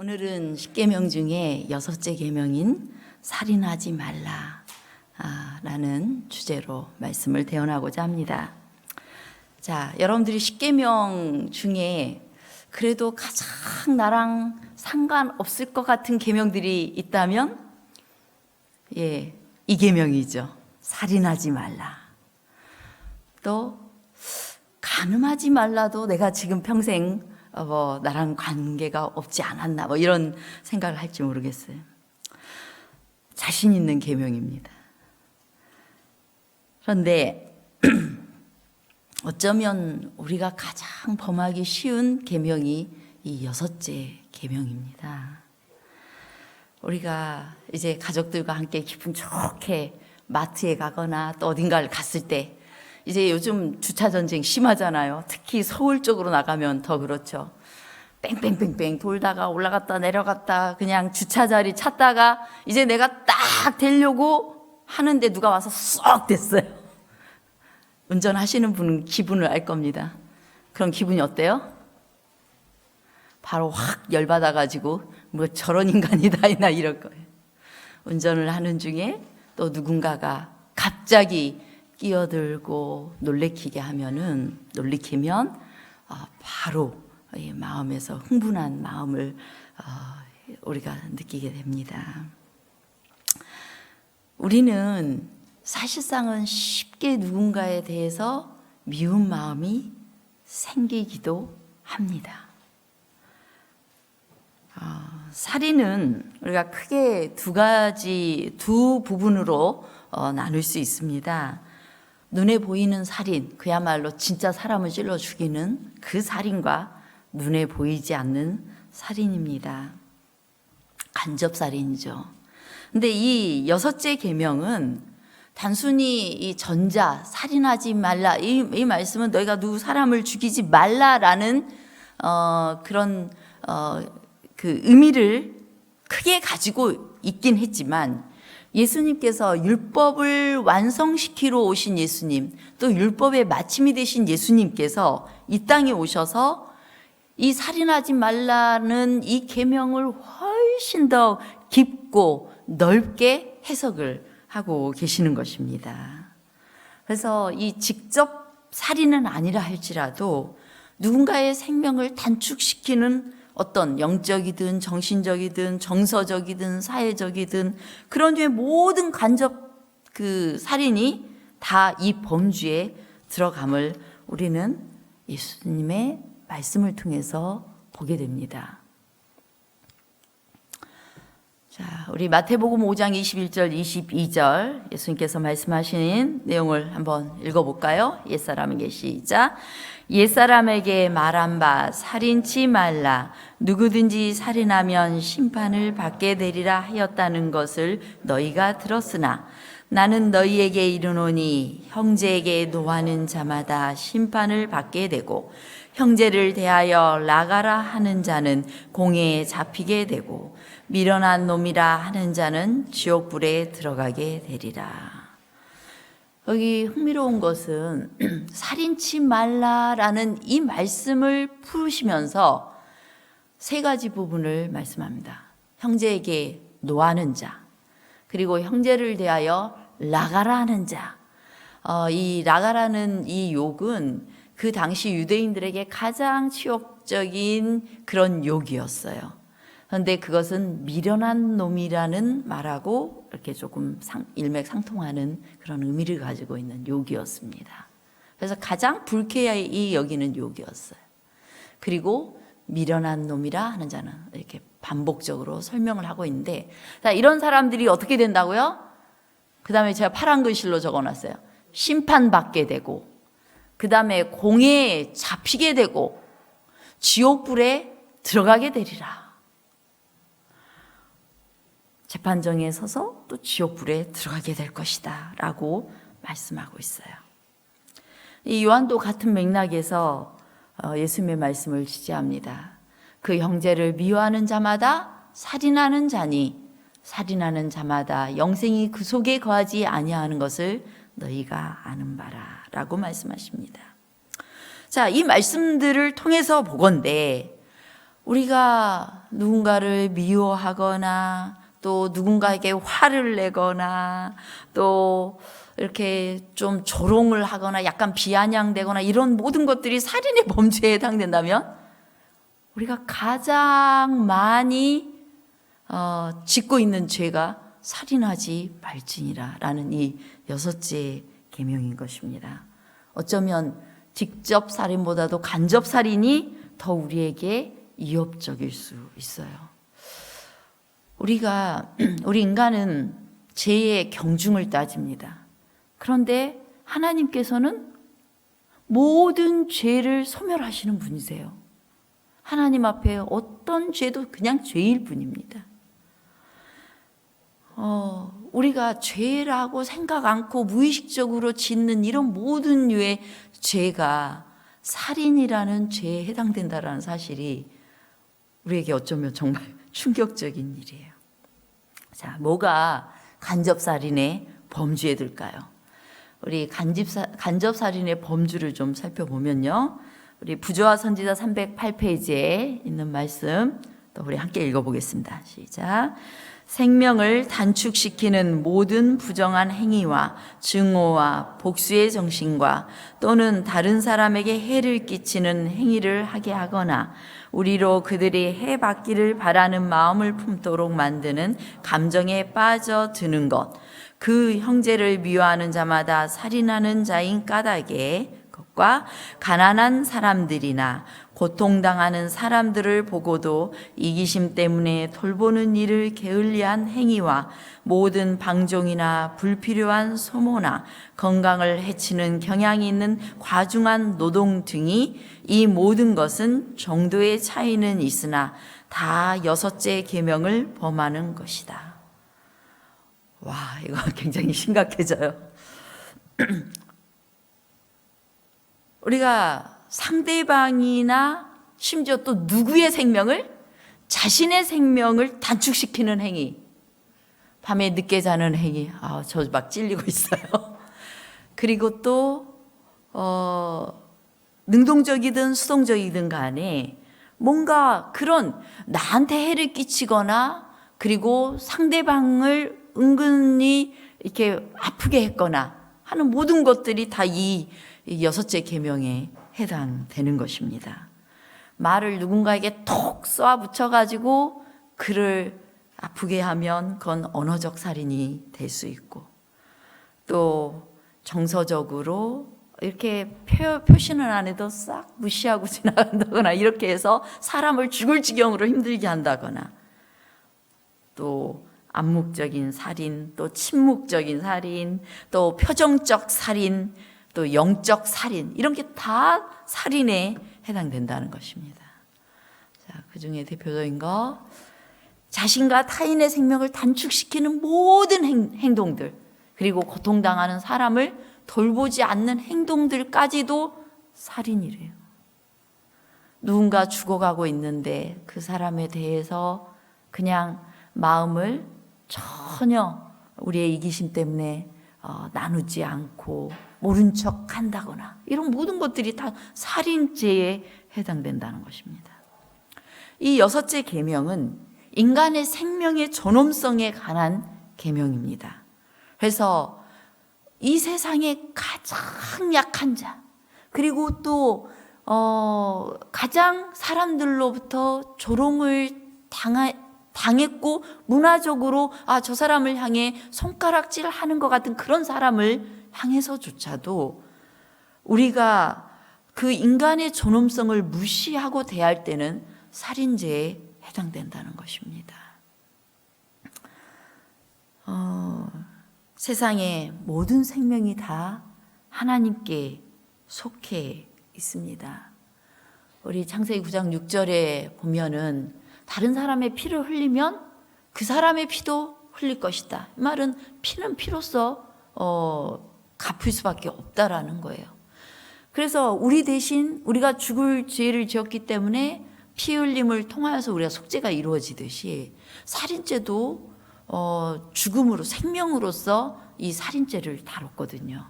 오늘은 10계명 중에 6째 계명인 살인하지 말라 라는 주제로 말씀을 대언하고자 합니다. 자, 여러분들이 10계명 중에 그래도 가장 나랑 상관없을 것 같은 계명들이 있다면 이 계명이죠. 살인하지 말라. 또 간음하지 말라도 내가 지금 평생 나랑 관계가 없지 않았나 이런 생각을 할지 모르겠어요. 자신 있는 계명입니다. 그런데 어쩌면 우리가 가장 범하기 쉬운 계명이 이 6째 계명입니다. 우리가 이제 가족들과 함께 기분 좋게 마트에 가거나 또 어딘가를 갔을 때 이제 요즘 주차 전쟁 심하잖아요. 특히 서울 쪽으로 나가면 더 그렇죠. 뺑뺑뺑뺑 돌다가 올라갔다 내려갔다 그냥 주차 자리 찾다가 이제 내가 딱 되려고 하는데 누가 와서 쏙 됐어요. 운전하시는 분은 기분을 알 겁니다. 그런 기분이 어때요? 바로 확 열받아가지고 뭐 저런 인간이다 이럴 거예요. 운전을 하는 중에 또 누군가가 갑자기 끼어들고 놀래키면 바로 마음에서 흥분한 마음을 우리가 느끼게 됩니다. 우리는 사실상은 쉽게 누군가에 대해서 미운 마음이 생기기도 합니다. 살인은 우리가 크게 두 부분으로 나눌 수 있습니다. 눈에 보이는 살인, 그야말로 진짜 사람을 찔러 죽이는 그 살인과 눈에 보이지 않는 살인입니다. 간접살인이죠. 근데 이 6째 계명은 단순히 이 전자, 살인하지 말라, 이 말씀은 너희가 누구 사람을 죽이지 말라라는 그런 그 의미를 크게 가지고 있긴 했지만 예수님께서 율법을 완성시키러 오신 예수님, 또 율법의 마침이 되신 예수님께서 이 땅에 오셔서 이 살인하지 말라는 이 계명을 훨씬 더 깊고 넓게 해석을 하고 계시는 것입니다. 그래서 이 직접 살인은 아니라 할지라도 누군가의 생명을 단축시키는 어떤 영적이든 정신적이든 정서적이든 사회적이든 그런 류의 모든 간접 그 살인이 다 이 범주에 들어감을 우리는 예수님의 말씀을 통해서 보게 됩니다. 자, 우리 마태복음 5장 21절 22절 예수님께서 말씀하신 내용을 한번 읽어볼까요? 옛사람에게 시작. 옛사람에게 말한 바 살인치 말라. 누구든지 살인하면 심판을 받게 되리라 하였다는 것을 너희가 들었으나 나는 너희에게 이르노니 형제에게 노하는 자마다 심판을 받게 되고 형제를 대하여 나가라 하는 자는 공회에 잡히게 되고 미련한 놈이라 하는 자는 지옥불에 들어가게 되리라. 여기 흥미로운 것은 살인치 말라라는 이 말씀을 풀으시면서 세 가지 부분을 말씀합니다. 형제에게 노하는 자, 그리고 형제를 대하여 나가라 하는 자. 이 나가라는 이 욕은 그 당시 유대인들에게 가장 치욕적인 그런 욕이었어요. 그런데 그것은 미련한 놈이라는 말하고 이렇게 조금 일맥상통하는 그런 의미를 가지고 있는 욕이었습니다. 그래서 가장 불쾌히 여기는 욕이었어요. 그리고 미련한 놈이라 하는 자는 이렇게 반복적으로 설명을 하고 있는데, 자, 이런 사람들이 어떻게 된다고요? 그 다음에 제가 파란 글씨로 적어놨어요. 심판받게 되고, 그 다음에 공회에 잡히게 되고, 지옥불에 들어가게 되리라. 재판정에 서서 또 지옥불에 들어가게 될 것이다 라고 말씀하고 있어요. 이 요한도 같은 맥락에서 예수님의 말씀을 지지합니다. 그 형제를 미워하는 자마다 살인하는 자니 살인하는 자마다 영생이 그 속에 거하지 아니하는 것을 너희가 아는 바라 라고 말씀하십니다. 자, 이 말씀들을 통해서 보건대 우리가 누군가를 미워하거나 또 누군가에게 화를 내거나 또 이렇게 좀 조롱을 하거나 약간 비아냥대거나 이런 모든 것들이 살인의 범죄에 해당된다면 우리가 가장 많이 짓고 있는 죄가 살인하지 말지니라 라는 이 6째 계명인 것입니다. 어쩌면 직접 살인보다도 간접 살인이 더 우리에게 위협적일 수 있어요. 우리 인간은 죄의 경중을 따집니다. 그런데 하나님께서는 모든 죄를 소멸하시는 분이세요. 하나님 앞에 어떤 죄도 그냥 죄일 뿐입니다. 우리가 죄라고 생각 않고 무의식적으로 짓는 이런 모든 류의 죄가 살인이라는 죄에 해당된다는 사실이 우리에게 어쩌면 정말 충격적인 일이에요. 자, 뭐가 간접살인의 범주에들까요? 우리 간접살인의 범주를 좀 살펴보면요. 우리 부조화 선지자 308페이지에 있는 말씀 또 우리 함께 읽어보겠습니다. 시작. 생명을 단축시키는 모든 부정한 행위와 증오와 복수의 정신과 또는 다른 사람에게 해를 끼치는 행위를 하게 하거나 우리로 그들이 해받기를 바라는 마음을 품도록 만드는 감정에 빠져드는 것, 그 형제를 미워하는 자마다 살인하는 자인 까닭에 것과 가난한 사람들이나 고통당하는 사람들을 보고도 이기심 때문에 돌보는 일을 게을리한 행위와 모든 방종이나 불필요한 소모나 건강을 해치는 경향이 있는 과중한 노동 등이 이 모든 것은 정도의 차이는 있으나 다 6째 계명을 범하는 것이다. 와, 이거 굉장히 심각해져요. 우리가 상대방이나 심지어 또 누구의 생명을, 자신의 생명을 단축시키는 행위, 밤에 늦게 자는 행위, 저 막 찔리고 있어요. 그리고 또 능동적이든 수동적이든 간에 뭔가 그런 나한테 해를 끼치거나 그리고 상대방을 은근히 이렇게 아프게 했거나 하는 모든 것들이 다 이 6째 계명에 해당되는 것입니다. 말을 누군가에게 톡 쏘아 붙여가지고 그를 아프게 하면 그건 언어적 살인이 될 수 있고 또 정서적으로 이렇게 표시는 안 해도 싹 무시하고 지나간다거나 이렇게 해서 사람을 죽을 지경으로 힘들게 한다거나 또 암묵적인 살인, 또 침묵적인 살인, 또 표정적 살인, 또 영적 살인, 이런 게 다 살인에 해당된다는 것입니다. 자, 그 중에 대표적인 거, 자신과 타인의 생명을 단축시키는 모든 행동들, 그리고 고통당하는 사람을 돌보지 않는 행동들까지도 살인이래요. 누군가 죽어가고 있는데 그 사람에 대해서 그냥 마음을 전혀 우리의 이기심 때문에 나누지 않고 모른 척 한다거나 이런 모든 것들이 다 살인죄에 해당된다는 것입니다. 이 6째 계명은 인간의 생명의 존엄성에 관한 계명입니다. 그래서 이 세상에 가장 약한 자, 그리고 또 가장 사람들로부터 조롱을 당했고 문화적으로 저 사람을 향해 손가락질하는 것 같은 그런 사람을 향해서조차도 우리가 그 인간의 존엄성을 무시하고 대할 때는 살인죄에 해당된다는 것입니다. 세상의 모든 생명이 다 하나님께 속해 있습니다. 우리 창세기 9장 6절에 보면은 다른 사람의 피를 흘리면 그 사람의 피도 흘릴 것이다. 이 말은 피는 피로서 갚을 수밖에 없다라는 거예요. 그래서 우리 대신 우리가 죽을 죄를 지었기 때문에 피 흘림을 통하여서 우리가 속죄가 이루어지듯이 살인죄도 죽음으로, 생명으로서 이 살인죄를 다뤘거든요.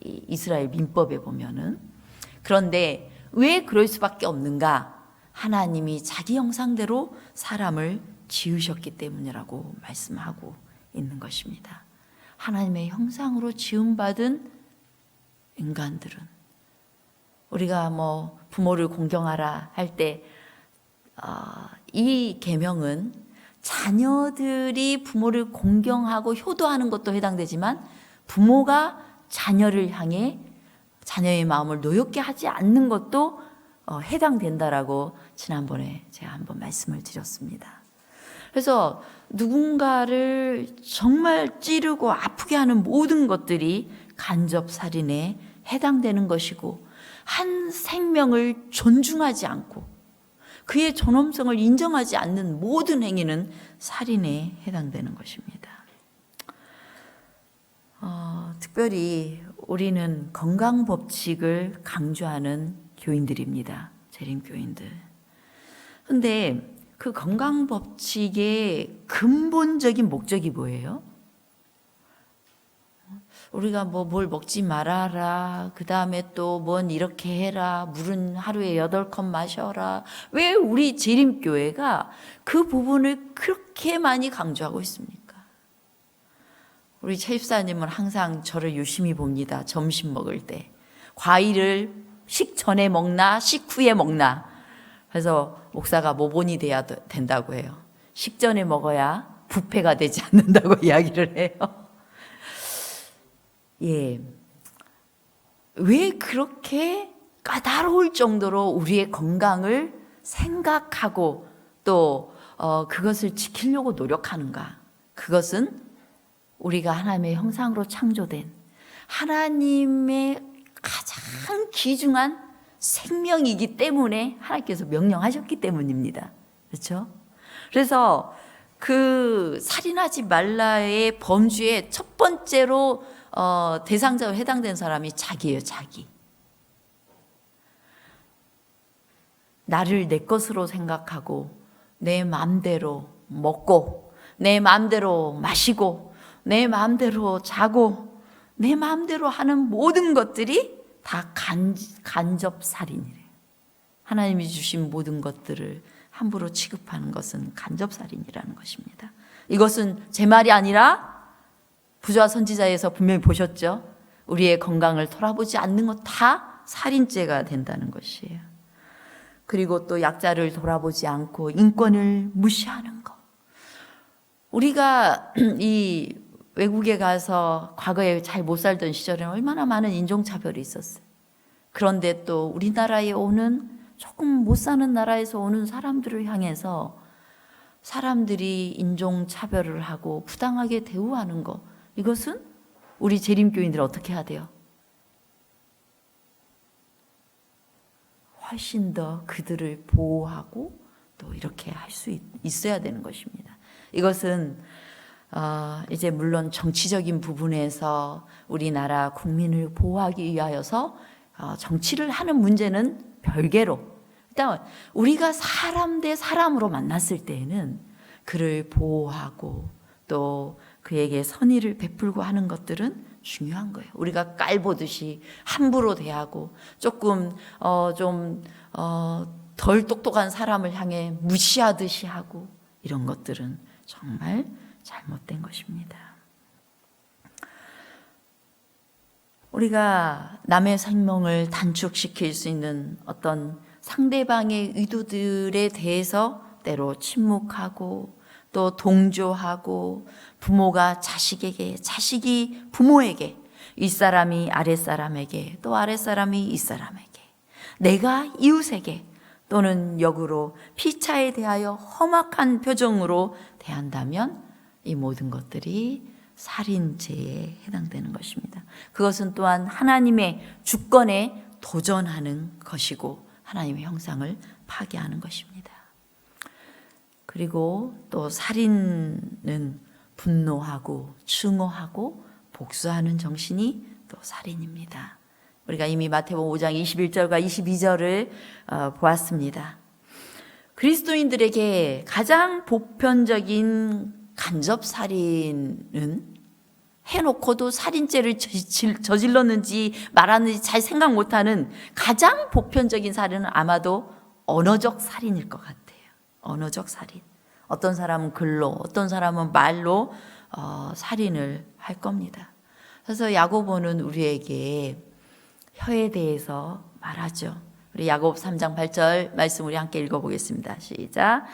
이 이스라엘 민법에 보면은. 그런데 왜 그럴 수밖에 없는가? 하나님이 자기 형상대로 사람을 지으셨기 때문이라고 말씀하고 있는 것입니다. 하나님의 형상으로 지음받은 인간들은, 우리가 뭐 부모를 공경하라 할 때 이 계명은 자녀들이 부모를 공경하고 효도하는 것도 해당되지만 부모가 자녀를 향해 자녀의 마음을 노엽게 하지 않는 것도 해당된다라고 지난번에 제가 한번 말씀을 드렸습니다. 그래서 누군가를 정말 찌르고 아프게 하는 모든 것들이 간접살인에 해당되는 것이고, 한 생명을 존중하지 않고 그의 존엄성을 인정하지 않는 모든 행위는 살인에 해당되는 것입니다. 특별히 우리는 건강법칙을 강조하는 교인들입니다. 재림교인들. 그런데 그 건강법칙의 근본적인 목적이 뭐예요? 우리가 뭘 먹지 말아라, 그 다음에 또 뭔 이렇게 해라, 물은 하루에 8컵 마셔라. 왜 우리 재림교회가 그 부분을 그렇게 많이 강조하고 있습니까? 우리 최 집사님은 항상 저를 유심히 봅니다. 점심 먹을 때 과일을 식전에 먹나 식후에 먹나. 그래서 목사가 모본이 돼야 된다고 해요. 식전에 먹어야 부패가 되지 않는다고 이야기를 해요. 예, 왜 그렇게 까다로울 정도로 우리의 건강을 생각하고 또 그것을 지키려고 노력하는가? 그것은 우리가 하나님의 형상으로 창조된 하나님의 가장 귀중한 생명이기 때문에 하나님께서 명령하셨기 때문입니다. 그렇죠? 그래서 그 살인하지 말라의 범주의 첫 번째로 대상자로 해당된 사람이 자기예요. 자기. 나를 내 것으로 생각하고 내 마음대로 먹고 내 마음대로 마시고 내 마음대로 자고 내 마음대로 하는 모든 것들이 다 간접살인이래요. 하나님이 주신 모든 것들을 함부로 취급하는 것은 간접살인이라는 것입니다. 이것은 제 말이 아니라 부조와 선지자에서 분명히 보셨죠? 우리의 건강을 돌아보지 않는 것 다 살인죄가 된다는 것이에요. 그리고 또 약자를 돌아보지 않고 인권을 무시하는 것. 우리가 이 외국에 가서 과거에 잘 못 살던 시절에는 얼마나 많은 인종차별이 있었어요. 그런데 또 우리나라에 오는 조금 못 사는 나라에서 오는 사람들을 향해서 사람들이 인종차별을 하고 부당하게 대우하는 것, 이것은 우리 재림교인들 어떻게 해야 돼요? 훨씬 더 그들을 보호하고 또 이렇게 할 수 있어야 되는 것입니다. 이것은 이제 물론 정치적인 부분에서 우리나라 국민을 보호하기 위하여서 정치를 하는 문제는 별개로, 일단 우리가 사람 대 사람으로 만났을 때에는 그를 보호하고 또 그에게 선의를 베풀고 하는 것들은 중요한 거예요. 우리가 깔보듯이 함부로 대하고 조금 덜 똑똑한 사람을 향해 무시하듯이 하고 이런 것들은 정말 잘못된 것입니다. 우리가 남의 생명을 단축시킬 수 있는 어떤 상대방의 의도들에 대해서 때로 침묵하고 또 동조하고, 부모가 자식에게, 자식이 부모에게, 윗사람이 아랫사람에게, 또 아랫사람이 윗사람에게, 내가 이웃에게, 또는 역으로 피차에 대하여 험악한 표정으로 대한다면 이 모든 것들이 살인죄에 해당되는 것입니다. 그것은 또한 하나님의 주권에 도전하는 것이고 하나님의 형상을 파괴하는 것입니다. 그리고 또 살인은 분노하고 증오하고 복수하는 정신이 또 살인입니다. 우리가 이미 마태복음 5장 21절과 22절을 보았습니다. 그리스도인들에게 가장 보편적인 간접살인은 해놓고도 살인죄를 저질렀는지 말았는지 잘 생각 못하는 가장 보편적인 살인은 아마도 언어적 살인일 것 같아요. 언어적 살인. 어떤 사람은 글로, 어떤 사람은 말로 살인을 할 겁니다. 그래서 야고보는 우리에게 혀에 대해서 말하죠. 우리 야고보 3장 8절 말씀 우리 함께 읽어보겠습니다. 시작.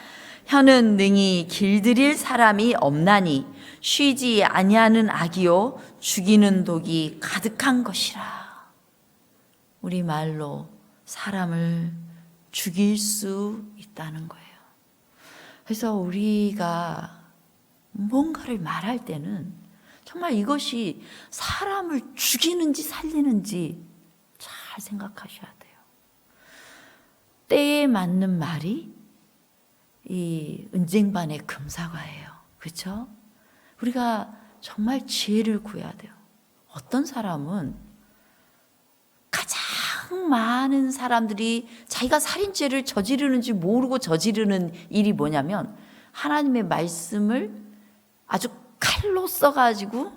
혀는 능히 길들일 사람이 없나니 쉬지 아니하는 악이요 죽이는 독이 가득한 것이라. 우리 말로 사람을 죽일 수 있다는 거예요. 그래서 우리가 뭔가를 말할 때는 정말 이것이 사람을 죽이는지 살리는지 잘 생각하셔야 돼요. 때에 맞는 말이 이 은쟁반의 금사과예요. 그렇죠? 우리가 정말 지혜를 구해야 돼요. 어떤 사람은 가장 많은 사람들이 자기가 살인죄를 저지르는지 모르고 저지르는 일이 뭐냐면 하나님의 말씀을 아주 칼로 써가지고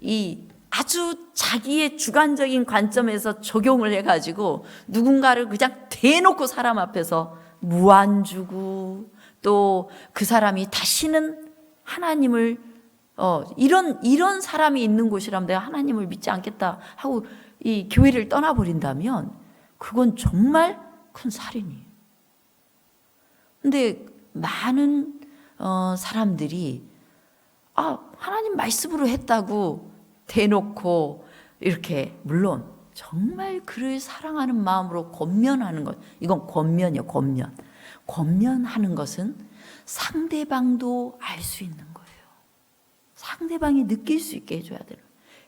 이 아주 자기의 주관적인 관점에서 적용을 해가지고 누군가를 그냥 대놓고 사람 앞에서 무안 주고 또 그 사람이 다시는 하나님을 이런 사람이 있는 곳이라면 내가 하나님을 믿지 않겠다 하고 이 교회를 떠나버린다면 그건 정말 큰 살인이에요. 근데 많은 사람들이 하나님 말씀으로 했다고 대놓고 이렇게 물론 정말 그를 사랑하는 마음으로 권면하는 것, 이건 권면이에요. 권면하는 것은 상대방도 알 수 있는 거예요. 상대방이 느낄 수 있게 해줘야 돼요.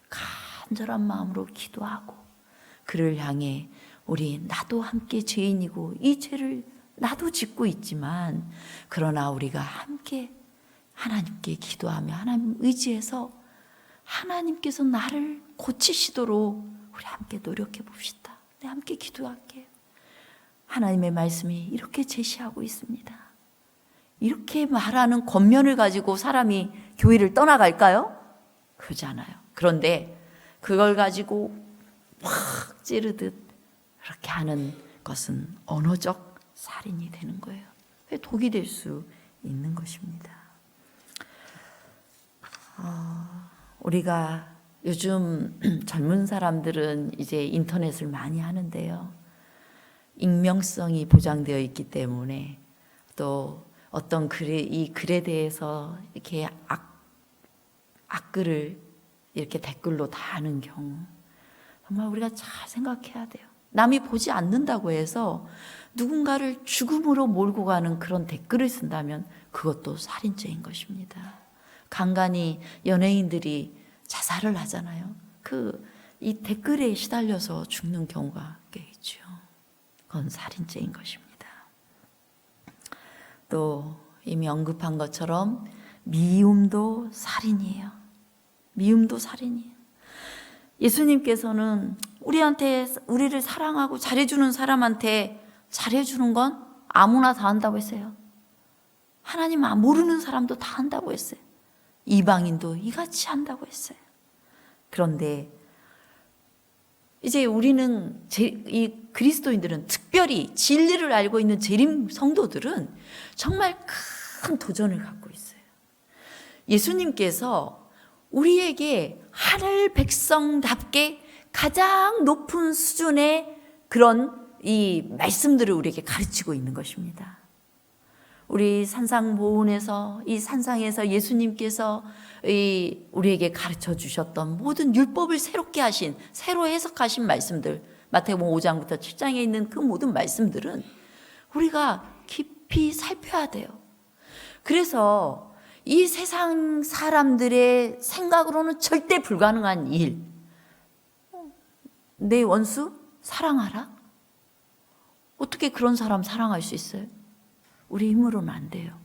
간절한 마음으로 기도하고 그를 향해 나도 함께 죄인이고 이 죄를 나도 짓고 있지만 그러나 우리가 함께 하나님께 기도하며 하나님 의지해서 하나님께서 나를 고치시도록 우리 함께 노력해 봅시다. 네, 함께 기도할게요. 하나님의 말씀이 이렇게 제시하고 있습니다. 이렇게 말하는 권면을 가지고 사람이 교회를 떠나갈까요? 그러지 않아요. 그런데 그걸 가지고 확 찌르듯 그렇게 하는 것은 언어적 살인이 되는 거예요. 독이 될 수 있는 것입니다. 우리가 요즘 젊은 사람들은 이제 인터넷을 많이 하는데요. 익명성이 보장되어 있기 때문에 또 어떤 이 글에 대해서 이렇게 악글을 이렇게 댓글로 다하는 경우 정말 우리가 잘 생각해야 돼요. 남이 보지 않는다고 해서 누군가를 죽음으로 몰고 가는 그런 댓글을 쓴다면 그것도 살인죄인 것입니다. 간간히 연예인들이 자살을 하잖아요. 이 댓글에 시달려서 죽는 경우가 꽤 있죠. 그건 살인죄인 것입니다. 또 이미 언급한 것처럼 미움도 살인이에요. 미움도 살인이에요. 예수님께서는 우리를 사랑하고 잘해주는 사람한테 잘해주는 건 아무나 다 한다고 했어요. 하나님 모르는 사람도 다 한다고 했어요. 이방인도 이같이 한다고 했어요. 그런데 이제 우리는 이 그리스도인들은 특별히 진리를 알고 있는 재림 성도들은 정말 큰 도전을 갖고 있어요. 예수님께서 우리에게 하늘 백성답게 가장 높은 수준의 그런 이 말씀들을 우리에게 가르치고 있는 것입니다. 우리 산상보훈에서 이 산상에서 예수님께서 우리에게 가르쳐 주셨던 모든 율법을 새롭게 하신 새로 해석하신 말씀들 마태복음 5장부터 7장에 있는 그 모든 말씀들은 우리가 깊이 살펴야 돼요. 그래서 이 세상 사람들의 생각으로는 절대 불가능한 일, 내 원수 사랑하라? 어떻게 그런 사람 사랑할 수 있어요? 우리 힘으로는 안 돼요.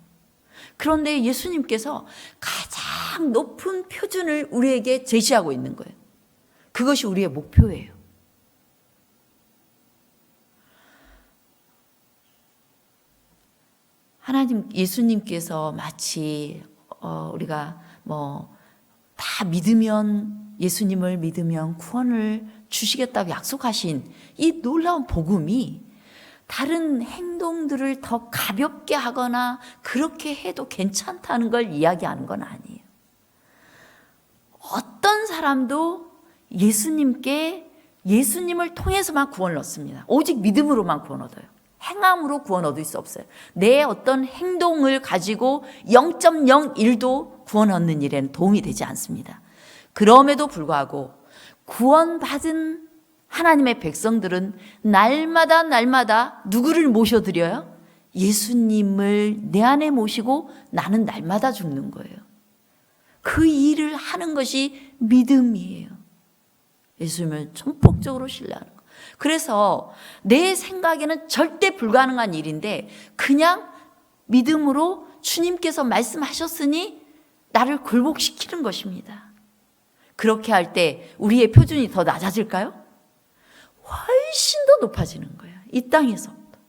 그런데 예수님께서 가장 높은 표준을 우리에게 제시하고 있는 거예요. 그것이 우리의 목표예요. 예수님께서 마치 우리가 다 믿으면 예수님을 믿으면 구원을 주시겠다고 약속하신 이 놀라운 복음이 다른 행동들을 더 가볍게 하거나 그렇게 해도 괜찮다는 걸 이야기하는 건 아니에요. 어떤 사람도 예수님을 통해서만 구원을 얻습니다. 오직 믿음으로만 구원 얻어요. 행함으로 구원 얻을 수 없어요. 내 어떤 행동을 가지고 0.01도 구원 얻는 일에는 도움이 되지 않습니다. 그럼에도 불구하고 구원받은 하나님의 백성들은 날마다 누구를 모셔드려요? 예수님을 내 안에 모시고 나는 날마다 죽는 거예요. 그 일을 하는 것이 믿음이에요. 예수님을 전폭적으로 신뢰하는 거. 그래서 내 생각에는 절대 불가능한 일인데 그냥 믿음으로 주님께서 말씀하셨으니 나를 굴복시키는 것입니다. 그렇게 할 때 우리의 표준이 더 낮아질까요? 훨씬 더 높아지는 거예요. 이 땅에서부터.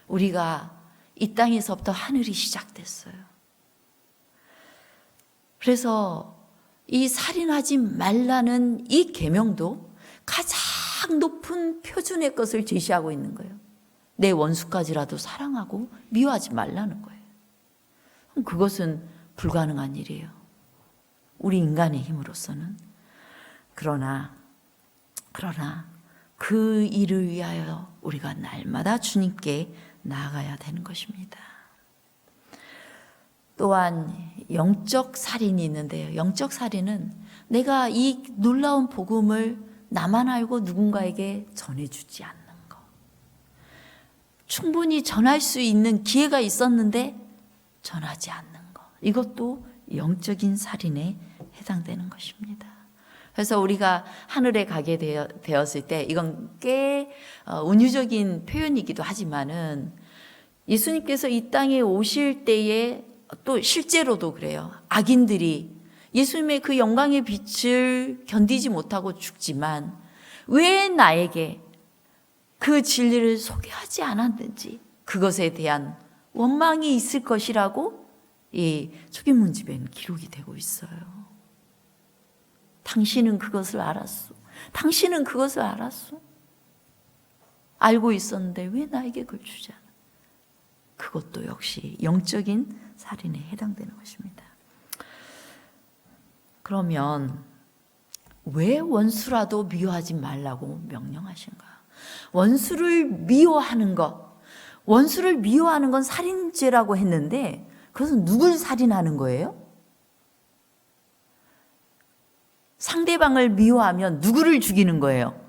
우리가 이 땅에서부터 하늘이 시작됐어요. 그래서 이 살인하지 말라는 이 계명도 가장 높은 표준의 것을 제시하고 있는 거예요. 내 원수까지라도 사랑하고 미워하지 말라는 거예요. 그것은 불가능한 일이에요. 우리 인간의 힘으로서는. 그러나 그 일을 위하여 우리가 날마다 주님께 나아가야 되는 것입니다. 또한 영적 살인이 있는데요. 영적 살인은 내가 이 놀라운 복음을 나만 알고 누군가에게 전해주지 않는 것. 충분히 전할 수 있는 기회가 있었는데 전하지 않는 것. 이것도 영적인 살인에 해당되는 것입니다. 그래서 우리가 하늘에 가게 되었을 때 이건 꽤 운유적인 표현이기도 하지만은 예수님께서 이 땅에 오실 때에 또 실제로도 그래요. 악인들이 예수님의 그 영광의 빛을 견디지 못하고 죽지만 왜 나에게 그 진리를 소개하지 않았는지 그것에 대한 원망이 있을 것이라고 이 초기문집에는 기록이 되고 있어요. 당신은 그것을 알았어. 당신은 그것을 알았어. 알고 있었는데 왜 나에게 그걸 주지 않아? 그것도 역시 영적인 살인에 해당되는 것입니다. 그러면 왜 원수라도 미워하지 말라고 명령하신가? 원수를 미워하는 것, 원수를 미워하는 건 살인죄라고 했는데 그것은 누굴 살인하는 거예요? 상대방을 미워하면 누구를 죽이는 거예요?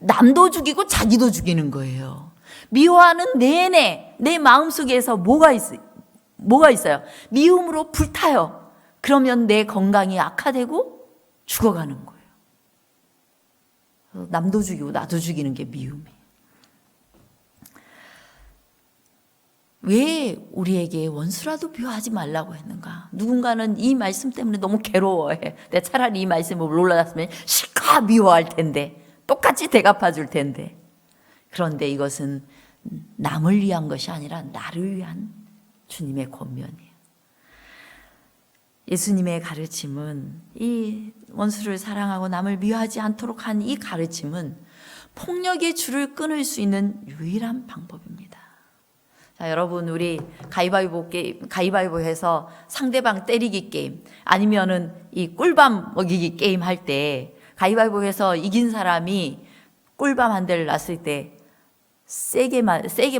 남도 죽이고 자기도 죽이는 거예요. 미워하는 내내 내 마음속에서 뭐가 있어요? 미움으로 불타요. 그러면 내 건강이 악화되고 죽어가는 거예요. 남도 죽이고 나도 죽이는 게 미움이에요. 왜 우리에게 원수라도 미워하지 말라고 했는가? 누군가는 이 말씀 때문에 너무 괴로워해. 내가 차라리 이 말씀을 몰랐으면 실컷 미워할 텐데, 똑같이 대갚아 줄 텐데. 그런데 이것은 남을 위한 것이 아니라 나를 위한 주님의 권면이에요. 예수님의 가르침은 이 원수를 사랑하고 남을 미워하지 않도록 한 이 가르침은 폭력의 줄을 끊을 수 있는 유일한 방법입니다. 자, 여러분, 우리 가위바위보해서 상대방 때리기 게임 아니면은 이 꿀밤 먹이기 게임 할 때 가위바위보해서 이긴 사람이 꿀밤 한 대를 놨을 때 세게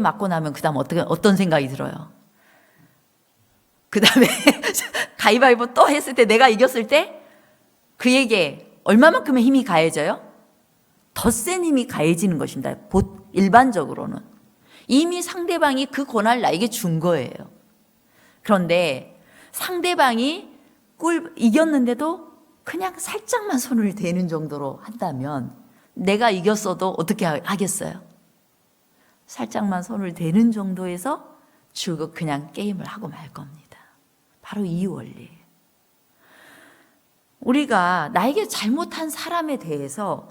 맞고 나면 그다음 어떤 생각이 들어요? 그다음에 가위바위보 또 했을 때 내가 이겼을 때 그에게 얼마만큼의 힘이 가해져요? 더 센 힘이 가해지는 것입니다. 일반적으로는. 이미 상대방이 그 권한을 나에게 준 거예요. 그런데 상대방이 이겼는데도 그냥 살짝만 손을 대는 정도로 한다면 내가 이겼어도 어떻게 하겠어요? 살짝만 손을 대는 정도에서 줄곧 그냥 게임을 하고 말 겁니다. 바로 이 원리예요. 우리가 나에게 잘못한 사람에 대해서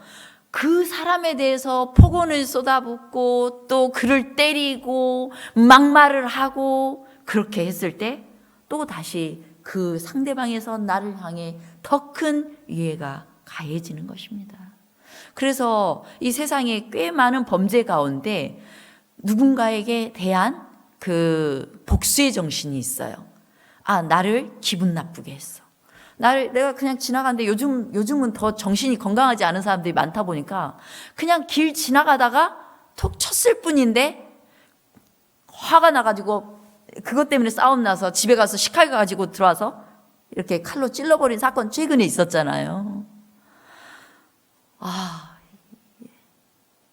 그 사람에 대해서 폭언을 쏟아붓고 또 그를 때리고 막말을 하고 그렇게 했을 때 또 다시 그 상대방에서 나를 향해 더 큰 위해가 가해지는 것입니다. 그래서 이 세상에 꽤 많은 범죄 가운데 누군가에게 대한 그 복수의 정신이 있어요. 아, 나를 기분 나쁘게 했어. 내가 그냥 지나가는데 요즘은 더 정신이 건강하지 않은 사람들이 많다 보니까 그냥 길 지나가다가 톡 쳤을 뿐인데 화가 나가지고 그것 때문에 싸움 나서 집에 가서 식칼 가지고 들어와서 이렇게 칼로 찔러버린 사건 최근에 있었잖아요.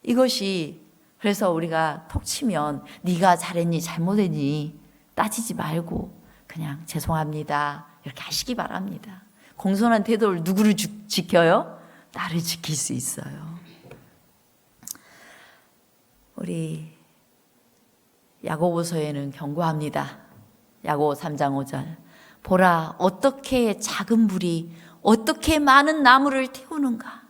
이것이 그래서 우리가 톡 치면 네가 잘했니 잘못했니 따지지 말고 그냥 죄송합니다 이렇게 하시기 바랍니다. 공손한 태도를 누구를 지켜요? 나를 지킬 수 있어요. 우리 야고보서에는 경고합니다. 야고보 3장 5절 보라 어떻게 작은 불이 어떻게 많은 나무를 태우는가.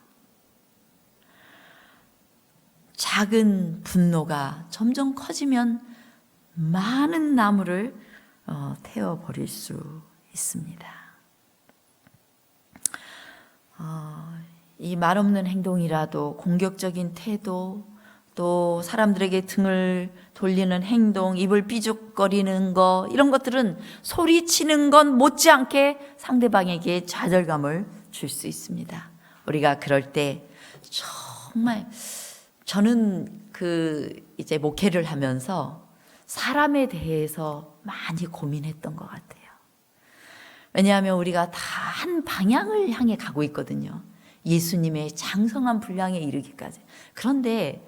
작은 분노가 점점 커지면 많은 나무를 태워버릴 수 있습니다. 이 말없는 행동이라도 공격적인 태도 또 사람들에게 등을 돌리는 행동, 입을 삐죽거리는 거 이런 것들은 소리치는 건 못지않게 상대방에게 좌절감을 줄 수 있습니다. 우리가 그럴 때 정말 저는 이제 목회를 하면서 사람에 대해서 많이 고민했던 것 같아요. 왜냐하면 우리가 다 한 방향을 향해 가고 있거든요. 예수님의 장성한 분량에 이르기까지. 그런데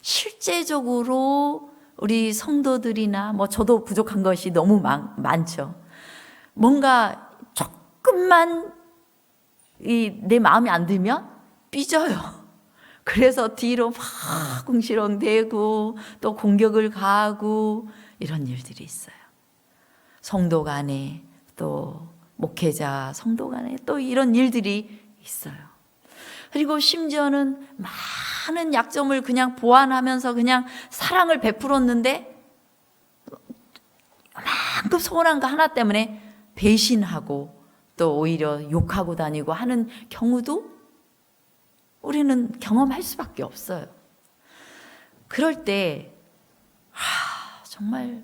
실제적으로 우리 성도들이나 저도 부족한 것이 너무 많죠. 뭔가 조금만 내 마음에 안 들면 삐져요. 그래서 뒤로 막 궁시렁대고 또 공격을 가하고 이런 일들이 있어요. 성도 간에 또 목회자 성도 간에 또 이런 일들이 있어요. 그리고 심지어는 많은 약점을 그냥 보완하면서 그냥 사랑을 베풀었는데 만큼 서운한 거 하나 때문에 배신하고 또 오히려 욕하고 다니고 하는 경우도 우리는 경험할 수밖에 없어요. 그럴 때 정말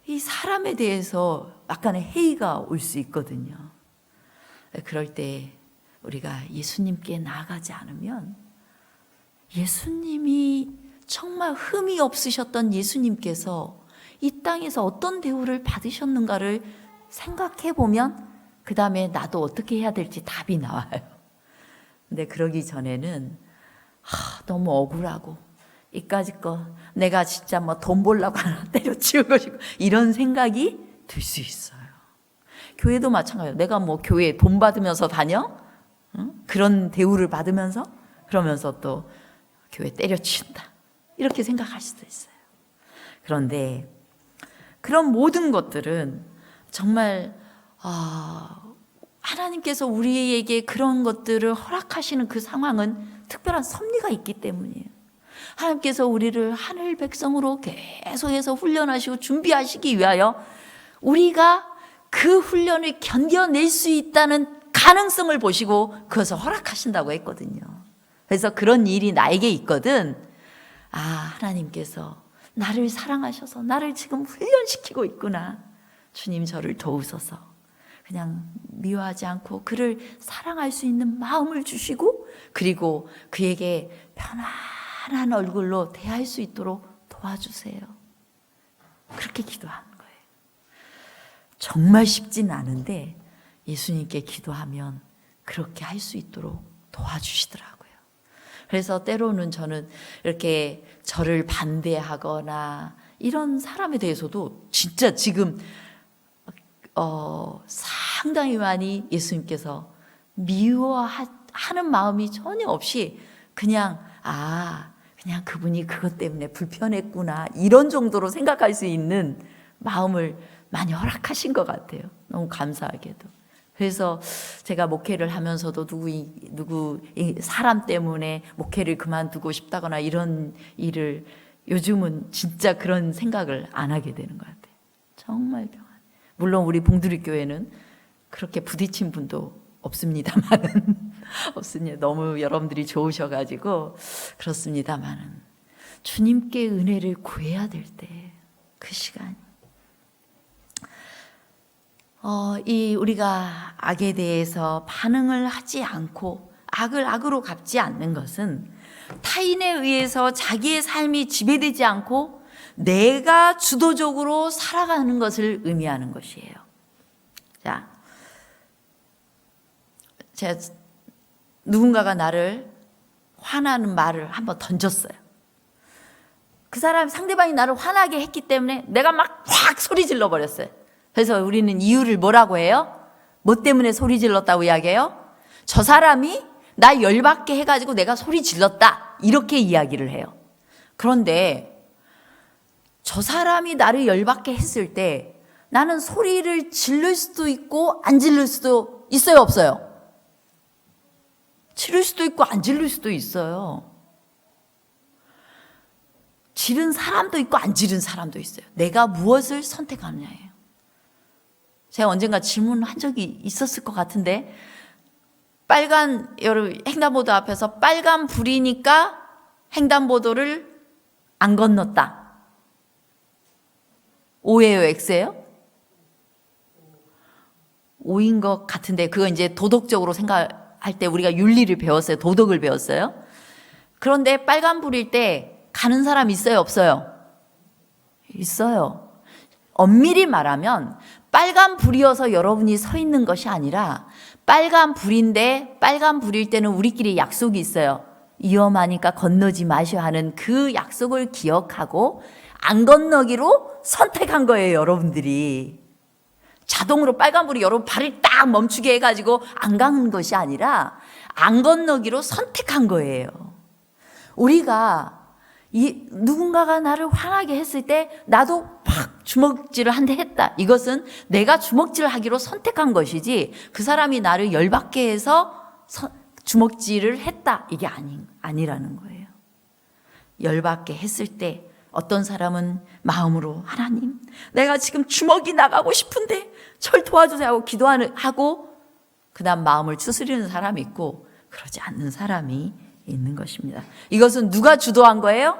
이 사람에 대해서 약간의 회의가 올 수 있거든요. 그럴 때 우리가 예수님께 나아가지 않으면 예수님이 정말 흠이 없으셨던 예수님께서 이 땅에서 어떤 대우를 받으셨는가를 생각해 보면 그 다음에 나도 어떻게 해야 될지 답이 나와요. 근데 그러기 전에는 너무 억울하고 이까짓 거 내가 진짜 돈 벌려고 하나 때려치우고 싶고 이런 생각이 들 수 있어요. 교회도 마찬가지예요. 내가 교회에 돈 받으면서 다녀? 응? 그런 대우를 받으면서 그러면서 또 교회 때려치운다 이렇게 생각할 수도 있어요. 그런데 그런 모든 것들은 정말 하나님께서 우리에게 그런 것들을 허락하시는 그 상황은 특별한 섭리가 있기 때문이에요. 하나님께서 우리를 하늘 백성으로 계속해서 훈련하시고 준비하시기 위하여 우리가 그 훈련을 견뎌낼 수 있다는 가능성을 보시고 그것을 허락하신다고 했거든요. 그래서 그런 일이 나에게 있거든. 하나님께서 나를 사랑하셔서 나를 지금 훈련시키고 있구나. 주님 저를 도우소서. 그냥 미워하지 않고 그를 사랑할 수 있는 마음을 주시고 그리고 그에게 편안한 얼굴로 대할 수 있도록 도와주세요. 그렇게 기도하는 거예요. 정말 쉽지는 않은데 예수님께 기도하면 그렇게 할 수 있도록 도와주시더라고요. 그래서 때로는 저는 이렇게 저를 반대하거나 이런 사람에 대해서도 진짜 지금 상당히 많이 예수님께서 미워하는 마음이 전혀 없이 그냥 그분이 그것 때문에 불편했구나 이런 정도로 생각할 수 있는 마음을 많이 허락하신 것 같아요. 너무 감사하게도. 그래서 제가 목회를 하면서도 누구 사람 때문에 목회를 그만두고 싶다거나 이런 일을 요즘은 진짜 그런 생각을 안 하게 되는 것 같아요. 정말 평안. 물론 우리 봉두리 교회는 그렇게 부딪힌 분도 없습니다만은 없습니다. 너무 여러분들이 좋으셔가지고 그렇습니다만은 주님께 은혜를 구해야 될 때 그 시간, 이 우리가 악에 대해서 반응을 하지 않고 악을 악으로 갚지 않는 것은 타인에 의해서 자기의 삶이 지배되지 않고 내가 주도적으로 살아가는 것을 의미하는 것이에요. 자, 제가 누군가가 나를 화나는 말을 한번 던졌어요. 그 사람 상대방이 나를 화나게 했기 때문에 내가 막 확 소리 질러 버렸어요. 그래서 우리는 이유를 뭐라고 해요? 뭐 때문에 소리 질렀다고 이야기해요? 저 사람이 나 열받게 해가지고 내가 소리 질렀다, 이렇게 이야기를 해요. 그런데 저 사람이 나를 열받게 했을 때 나는 소리를 지를 수도 있고 안 지를 수도 있어요, 없어요? 지를 수도 있고 안 지를 수도 있어요. 지른 사람도 있고 안 지른 사람도 있어요. 내가 무엇을 선택하느냐예요. 제가 언젠가 질문한 적이 있었을 것 같은데, 빨간, 여러분, 횡단보도 앞에서 빨간 불이니까 횡단보도를 안 건넜다. O예요, X예요? O인 것 같은데, 그거 이제 도덕적으로 생각할 때 우리가 윤리를 배웠어요. 도덕을 배웠어요. 그런데 빨간 불일 때 가는 사람 있어요, 없어요? 있어요. 엄밀히 말하면 빨간 불이어서 여러분이 서 있는 것이 아니라 빨간 불인데, 빨간 불일 때는 우리끼리 약속이 있어요. 위험하니까 건너지 마셔야 하는 그 약속을 기억하고 안 건너기로 선택한 거예요, 여러분들이. 자동으로 빨간불이 여러분 발을 딱 멈추게 해가지고 안 가는 것이 아니라 안 건너기로 선택한 거예요. 우리가 누군가가 나를 화나게 했을 때 나도 팍 주먹질을 한 대 했다. 이것은 내가 주먹질을 하기로 선택한 것이지 그 사람이 나를 열받게 해서 주먹질을 했다, 이게 아니라는 거예요. 열받게 했을 때 어떤 사람은 마음으로 하나님, 내가 지금 주먹이 나가고 싶은데 절 도와주세요 하고 기도하고 그 다음 마음을 추스리는 사람이 있고 그러지 않는 사람이 있는 것입니다. 이것은 누가 주도한 거예요?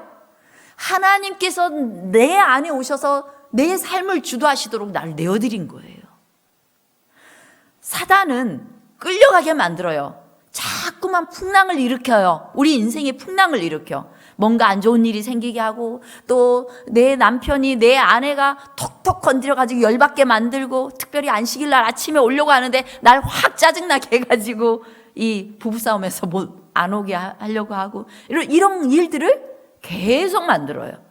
하나님께서 내 안에 오셔서 내 삶을 주도하시도록 나를 내어드린 거예요. 사단은 끌려가게 만들어요. 자꾸만 풍랑을 일으켜요. 우리 인생에 풍랑을 일으켜. 뭔가 안 좋은 일이 생기게 하고, 또 내 남편이 내 아내가 톡톡 건드려가지고 열받게 만들고, 특별히 안식일 날 아침에 오려고 하는데 날 확 짜증나게 해가지고 이 부부싸움에서 뭐 안 오게 하려고 하고, 이런 일들을 계속 만들어요.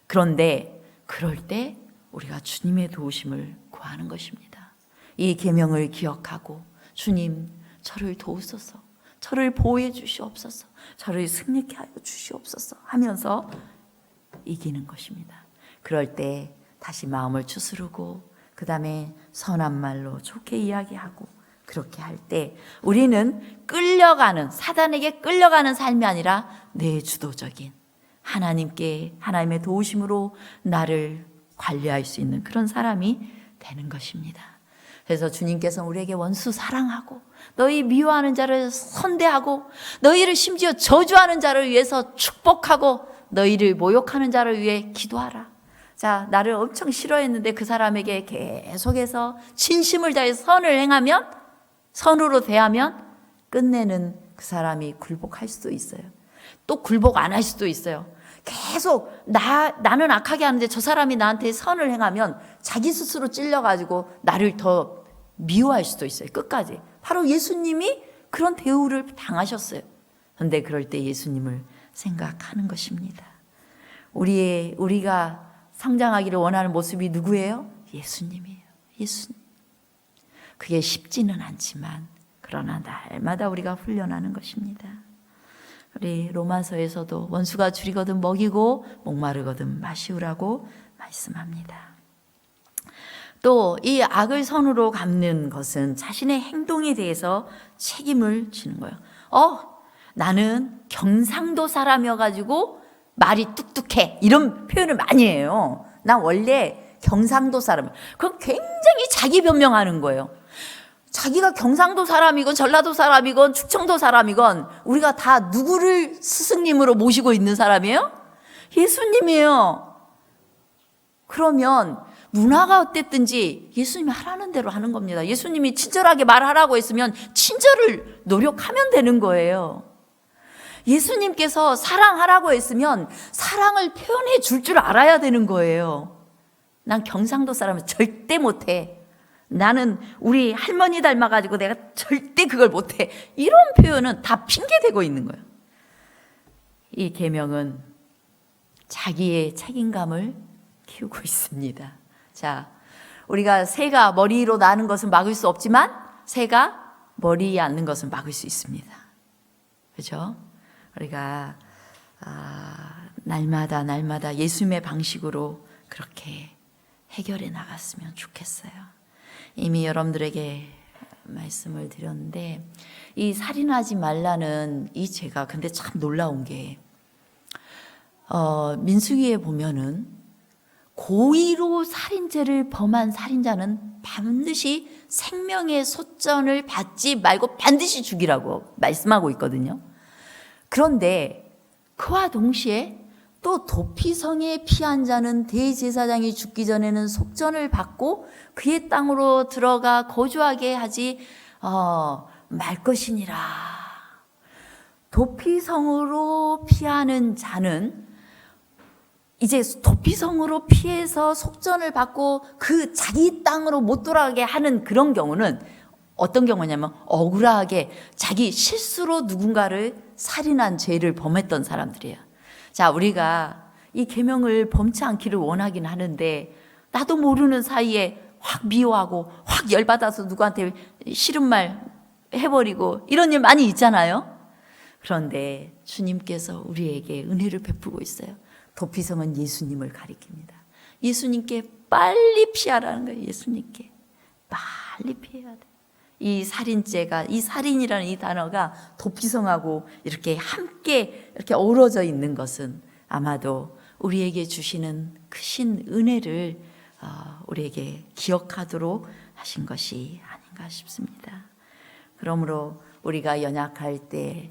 그런데 그럴 때 우리가 주님의 도우심을 구하는 것입니다. 이 계명을 기억하고 주님, 저를 도우소서, 저를 보호해 주시옵소서, 저를 승리케 하여 주시옵소서 하면서 이기는 것입니다. 그럴 때 다시 마음을 추스르고 그 다음에 선한 말로 좋게 이야기하고, 그렇게 할 때 우리는 끌려가는, 사단에게 끌려가는 삶이 아니라 내 주도적인 하나님의 도우심으로 나를 관리할 수 있는 그런 사람이 되는 것입니다. 그래서 주님께서 우리에게 원수 사랑하고 너희 미워하는 자를 선대하고 너희를 심지어 저주하는 자를 위해서 축복하고 너희를 모욕하는 자를 위해 기도하라. 자, 나를 엄청 싫어했는데 그 사람에게 계속해서 진심을 다해서 선을 행하면, 선으로 대하면 끝내는 그 사람이 굴복할 수도 있어요. 또 굴복 안 할 수도 있어요. 계속 나는 악하게 하는데 저 사람이 나한테 선을 행하면 자기 스스로 찔려가지고 나를 더 미워할 수도 있어요. 끝까지. 바로 예수님이 그런 대우를 당하셨어요. 그런데 그럴 때 예수님을 생각하는 것입니다. 우리가 성장하기를 원하는 모습이 누구예요? 예수님이에요. 예수님. 그게 쉽지는 않지만 그러나 날마다 우리가 훈련하는 것입니다. 우리 로마서에서도 원수가 줄이거든 먹이고 목마르거든 마시우라고 말씀합니다. 또 이 악을 선으로 갚는 것은 자신의 행동에 대해서 책임을 지는 거예요. 나는 경상도 사람이어가지고 말이 뚝뚝해, 이런 표현을 많이 해요. 난 원래 경상도 사람. 그건 굉장히 자기 변명하는 거예요. 자기가 경상도 사람이건 전라도 사람이건 충청도 사람이건 우리가 다 누구를 스승님으로 모시고 있는 사람이에요? 예수님이에요. 그러면 문화가 어땠든지 예수님이 하라는 대로 하는 겁니다. 예수님이 친절하게 말하라고 했으면 친절을 노력하면 되는 거예요. 예수님께서 사랑하라고 했으면 사랑을 표현해 줄 줄 알아야 되는 거예요. 난 경상도 사람은 절대 못해. 나는 우리 할머니 닮아가지고 내가 절대 그걸 못해. 이런 표현은 다 핑계대고 있는 거예요. 이 계명은 자기의 책임감을 키우고 있습니다. 자, 우리가 새가 머리로 나는 것은 막을 수 없지만 새가 머리에 앉는 것은 막을 수 있습니다. 그렇죠? 우리가 날마다 예수님의 방식으로 그렇게 해결해 나갔으면 좋겠어요. 이미 여러분들에게 말씀을 드렸는데 이 살인하지 말라는 이 죄가 근데 참 놀라운 게 민수기에 보면은 고의로 살인죄를 범한 살인자는 반드시 생명의 소전을 받지 말고 반드시 죽이라고 말씀하고 있거든요. 그런데 그와 동시에 또 도피성에 피한 자는 대제사장이 죽기 전에는 속전을 받고 그의 땅으로 들어가 거주하게 하지 말 것이니라. 도피성으로 피하는 자는 이제 도피성으로 피해서 속전을 받고 그 자기 땅으로 못 돌아가게 하는 그런 경우는 어떤 경우냐면 억울하게 자기 실수로 누군가를 살인한 죄를 범했던 사람들이에요. 자, 우리가 이 계명을 범치 않기를 원하긴 하는데 나도 모르는 사이에 확 미워하고 확 열받아서 누구한테 싫은 말 해버리고 이런 일 많이 있잖아요. 그런데 주님께서 우리에게 은혜를 베푸고 있어요. 도피성은 예수님을 가리킵니다. 예수님께 빨리 피하라는 거예요. 예수님께 빨리 피해야 돼. 이 살인죄가, 이 살인이라는 이 단어가 도피성하고 이렇게 함께 이렇게 어우러져 있는 것은 아마도 우리에게 주시는 크신 은혜를 우리에게 기억하도록 하신 것이 아닌가 싶습니다. 그러므로 우리가 연약할 때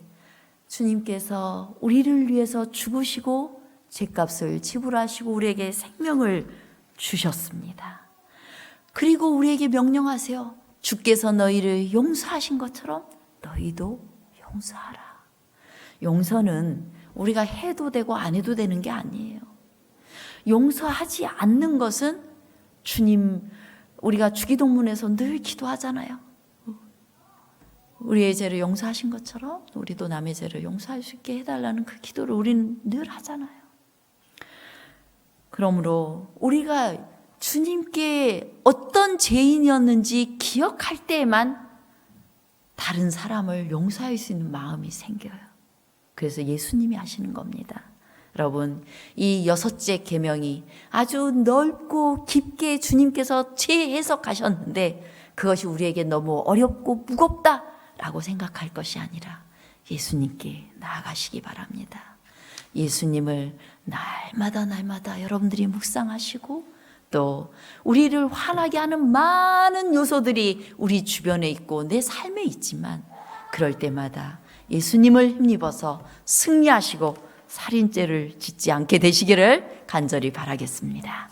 주님께서 우리를 위해서 죽으시고 죄값을 지불하시고 우리에게 생명을 주셨습니다. 그리고 우리에게 명령하세요. 주께서 너희를 용서하신 것처럼 너희도 용서하라. 용서는 우리가 해도 되고 안 해도 되는 게 아니에요. 용서하지 않는 것은 주님, 우리가 주기도문에서 늘 기도하잖아요. 우리의 죄를 용서하신 것처럼 우리도 남의 죄를 용서할 수 있게 해달라는 그 기도를 우리는 늘 하잖아요. 그러므로 우리가 주님께 어떤 죄인이었는지 기억할 때에만 다른 사람을 용서할 수 있는 마음이 생겨요. 그래서 예수님이 하시는 겁니다. 여러분, 이 6째 계명이 아주 넓고 깊게 주님께서 재해석하셨는데 그것이 우리에게 너무 어렵고 무겁다라고 생각할 것이 아니라 예수님께 나아가시기 바랍니다. 예수님을 날마다 여러분들이 묵상하시고 또 우리를 화나게 하는 많은 요소들이 우리 주변에 있고 내 삶에 있지만 그럴 때마다 예수님을 힘입어서 승리하시고 살인죄를 짓지 않게 되시기를 간절히 바라겠습니다.